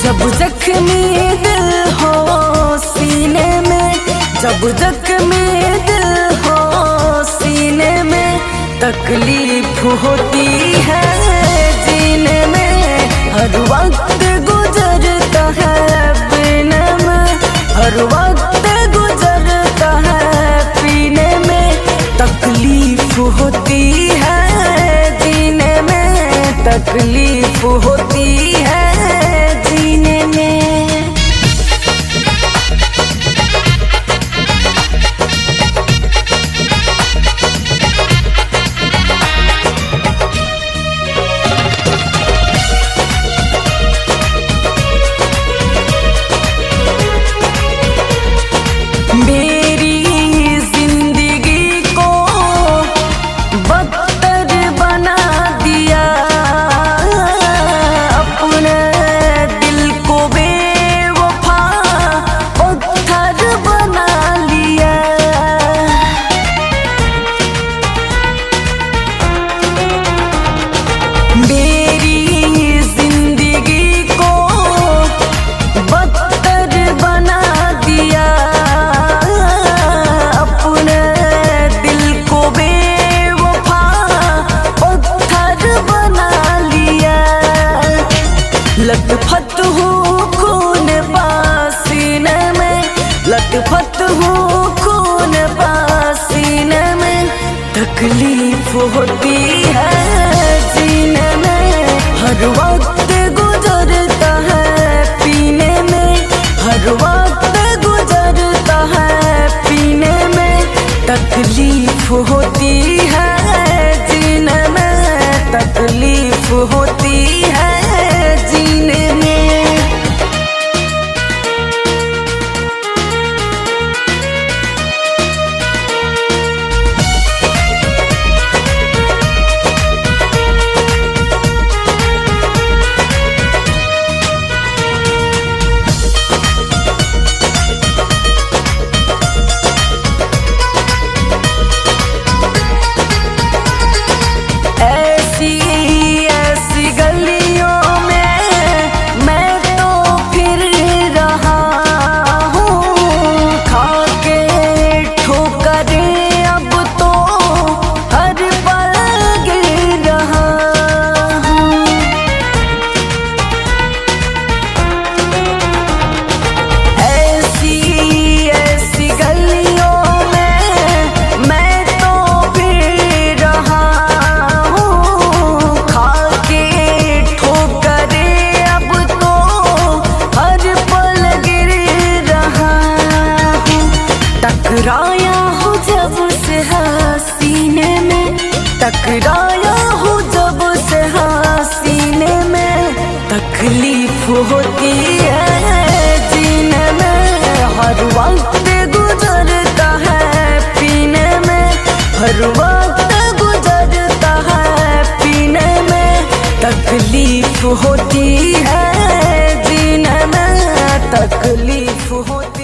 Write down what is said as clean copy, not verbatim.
जब जख्मी दिल हो सीने में, जब जख्मी दिल हो सीने में, तकलीफ होती है जीने में। हर वक्त गुजरता है पीने में, हर वक्त गुजरता है पीने में, तकलीफ होती है जीने में, तकलीफ होती है जीने में। मेरी जिंदगी को बदतर बना दिया, अपने दिल को बेवफा पत्थर बना लिया। मेरी जिंदगी को बदतर बना दिया, अपने दिल को बेवफा पत्थर बना लिया। लटपट हूँ खून पसीने में, लटपट हूँ खून पसीने में, तकलीफ होती है जीने में। हर वक्त गुजरता है पीने में, हर वक्त गुजरता है पीने में, तकलीफ होती है जीने में, तकलीफ होती है जीने में। ऐसी गलियों में मैं तो फिर रहा हूँ, खा के ठोकरें अब तो हर पल गिर रहा हूँ। ऐसी गलियों में मैं तो फिर रहा हूँ, खा के ठोकरें अब तो हर पल गिर रहा हूँ। टकराया हूँ जब से सीने में, टकराया हूँ जब से सीने में, तकलीफ होती है जीने में। हर वक्त गुजरता है पीने में, हर वक्त गुजरता है पीने में, तकलीफ होती है जीने में, तकलीफ होती